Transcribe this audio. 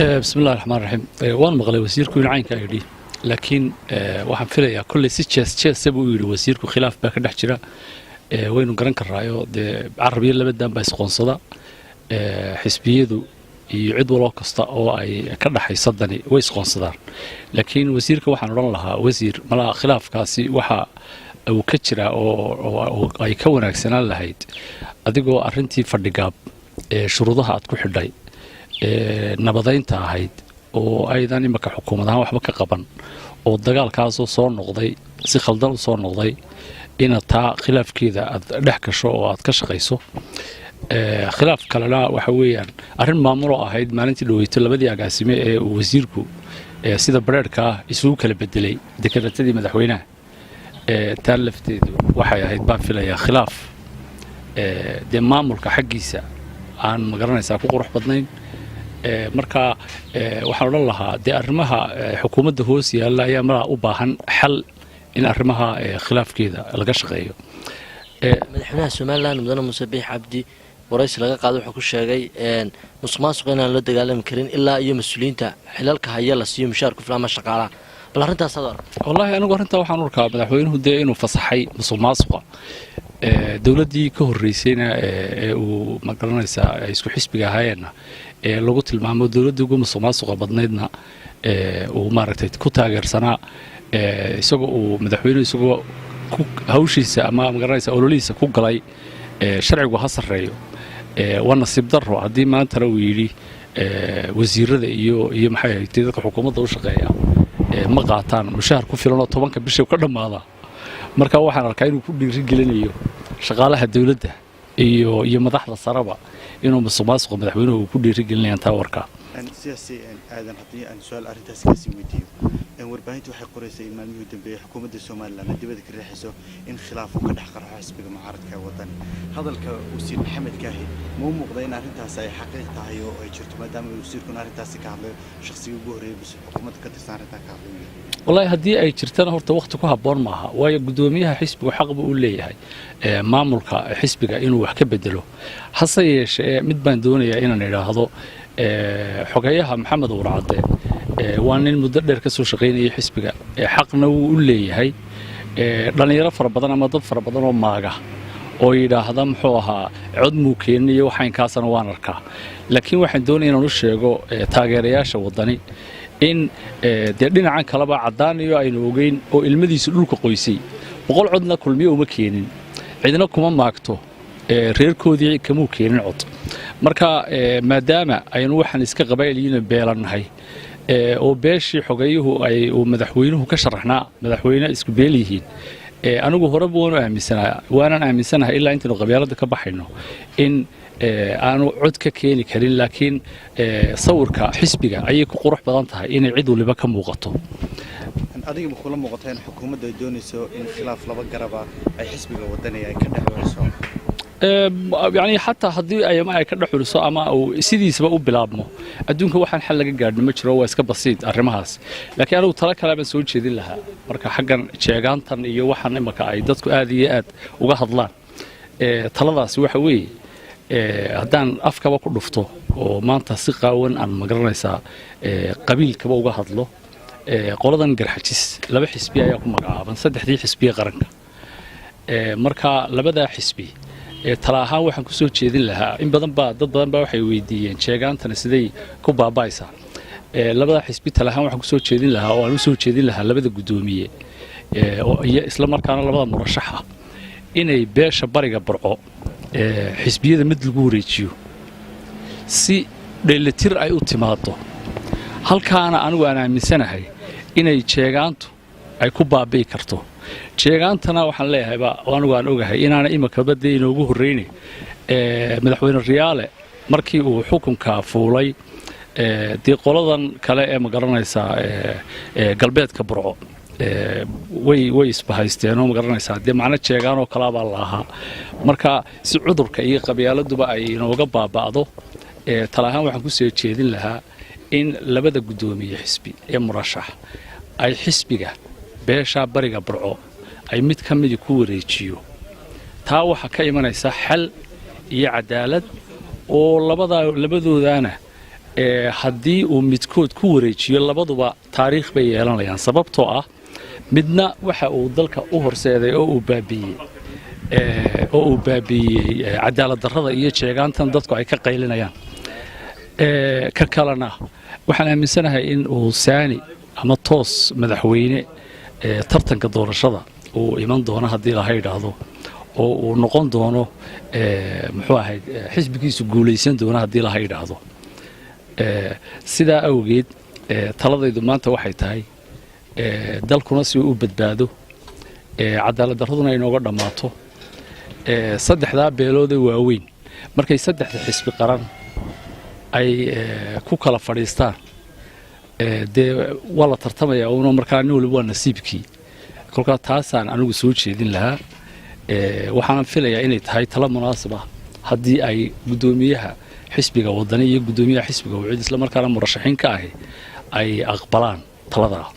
بسم الله الرحمن الرحيم وان مقلي وزيركو العينka ay dhii laakiin waxaan filayaa kulli si jees buu yiri wasiirku khilaaf baa ka dhex jira waynu garan karaayo de Carabiya labadan baa isqoonsada xisbiyadu iyo cid walba kasta oo ay ka dhaxaysadani way isqoonsadaan laakiin wasiirka waxaan oran lahaa wasiir mala khilaafkaasi waxa uu ka jira oo ay ka wanaagsanaan lahayd adigoo arintii fadhigaab shuruudaha aad ku xidhay nabadeynta ahayd oo aydan imaka xukuumadaha waxba ka qaban oo dagaalkaas soo noqday si khaldan soo noqday in taa khilaafkeeda aad dhex gasho oo aad ka shaqeyso khilaaf kalena waxa weeyaan arin maamulo ahayd maalintii dhaweyto labadii agaasime ee wasiirku sida bareerka isugu kala bedelay dekeratadii madaxweynaha taa lafteedu waxay ahayd baan filayaa khilaaf de maamulka xaqiisa aan magaranaysaa ku qurux badnayn marka waxaan oran lahaa de arrimaha xukuumadda hoos yaala ayaa mar u baahan xal in arrimaha khilaafkeeda laga shaqeeyo madaxweynaha Soomaaliland mudane Muuse Biix Cabdi warays laga qaado wuxuu ku sheegay musuqmaasuq inaan la dagaalami karin ilaa iyo mas'uuliyiinta xilalka haya la siiyo mushaar ku filan shaqaalaha bal arintaas hadar wallahi anigu arinta waxaan urkaa madaxweynuhu de inuu fasaxay musuqmaasuqa dawladii ka horeysayna uu magaranaysaa isku xisbiga ahaayeen lagu tilmaamo dawladda ugu musuqmaasuqa badnaydna uu maaragtay ku taageersanaa isagoo uu madaxweynuhu isagoo hawshiisa ama magaranaysaa ololihiisa ku galay sharcigu ha sareeyo waa nasiib darro haddii maantana uu yidhi wasiirada iyo maxay ahayd dadka xukuumadda u shaqeeya ma qaataan mushaar ku filan oo 10ka bisha ka dhamaada marka waxaan arkaa inuu ku dhiirigelinayo shaqaalaha dawladda iyo madaxda saraba inuu musuqmaasuqa madaxweynuhu ku dhiirigelinayaan taa warka siyaasi aadan hadii aan su'aal arintaas ka sii weydiiyo warbaahintu waxay qoraysay in maalmihii dambe xukuumadda Soomaaliland dibadda ka riixayso in khilaaf ka dhex qarxo xisbiga mucaaradka wadan hadalka wasiir Maxamed Kaahi ma u muuqda in arintaas ay xaqiiq tahay oo ay jirto maadaama wasiirku arintaas ka hadlay shakhsiga ugu horeeyay xukuumadda ka tirsan arinta ka hadlay والله هدي أي شرتنا هرت وقت كوها بون معها ويا قدوميها حسب وحق بقول لي هاي معمولك حسب إنه وحكي بدله حصيش مدبان دوني إننا نراهضو حكايها محمد ورعاده وأن المدرب كسر شقيني حسب حقنا وقول لي هاي لأن يرفع بدنا ما ضد بدنا وماجه وإذا هذا محوها عد ممكن يوحين كاسن وانركا لكن واحد دوني إنه نشجع تاجرياش وضني in dhinacan kalaba cadaanayo aynu ogeyn oo ilmadiisu dhulka qoysay boqol codna kulmiyo uma keenin cidna kuma maagto reerkoodii kama keenin cod marka maadaama aynu waxaan iska qabaayliina beelanahay oo beeshii xogayuhu ay madaxweynuhu ka sharaxnaa madaxweyne isku beel yihiin anigu horeba waan aaminsanahay ilaa intaanu qabyaalada ka baxayno in aanu cod ka keeni karin laakiin sawirka xisbiga ayay ku qurux badan tahay inay cid waliba ka muuqato adiga ma kula muuqataa in xukuumadda ay doonayso in khilaaf laba garaba ay xisbiga wadanaya ay ka dhaxayso يعني حتى هذي أيام أي كده حلوسا أما أو سيدي سبب بلابمو أدونك واحد حل لقى قاعد مشروع واسك بسيط الرمهاس لكن أنا وترى كلام مسؤول شيء ذي لها مركا حقا شيئان تن يوحنا مكا عيدتك آذيات وجهد لان طلبة سوى حوي هدان أفكا وكل رفته وما أنت ثقة وين عن مجرنسا قبيل كبا وجهد له قرضا جرحتيس لبي حسبية يقوم مقعا بنصدق دي حسبية قرنك مركا لبدا حسبي talaaha waxaan ku soo jeedin lahaa in badan baa waxay weydiiyeen sheegaantana siday ku baabaaysa labada xisbi talaaha waxaan ku soo jeedin lahaa oo aan u soo jeedin lahaa labada gudoomiye iyo isla markaana labada murashaxa inay beesha bariga barco xisbiyada mid lagu wareejiyo si dheelitir ay u timaado halkaana anigu aan aaminsanahay inay sheegaantu ay ku baabi'i karto sheegaantana waxaan leeyahay anigu aan ogahay inaana imika badda inoogu horreynay madaxweyne Riyaale markii uu xukunka fuulay qoladan kale ee magaranaysa galbeedka burco way isbahaysteen oo magaranaysa macna sheegaan oo kala baa lahaa marka si cudurka iyo qabyaladuba ay inooga baaba'do talaahan waxaan ku soo jeedin lahaa in labada gudoomiye xisbi ee murashax ay xisbiga beesha bariga burco ay mid ka mid ku wareejiyo taa waxa ka imanaysa xal iyo cadaalad oo labadoodana haddii uu midkood ku wareejiyo labaduba taariikh bay yeelanayaan sababtoo ah midna waxa uu dalka u horseeday oo uu baabiiyey cadaalad darrada iyo jeegaantan dadku ay ka qaylinayaan ka kalena waxaan aaminsanahay in uu saani ama toos madaxweyne tartanka doorashada uu iman doono haddii laha yidhaahdo oo uu noqon doono muxuu ahayd xisbigiisu guulaysan doono haddii laha yidhaahdo sidaa awgeed taladaydu maanta waxay tahay dalkuna si uu u badbaado cadaalad darraduna inooga dhammaato saddexdaa beeloodee waaweyn markay saddexda xisbi qaran ay ku kala fadhiistaan dee waa la tartamaya una markaa nin waliba waa nasiibkii kolkaa taasaan anigu soo jeedin lahaa waxaan filayaa inay tahay talo munaasib ah haddii ay guddoomiyaha xisbiga wadani iyo guddoomiyaha xisbiga wacid isla markaana murashaxiin ka ahi ay aqbalaan taladaa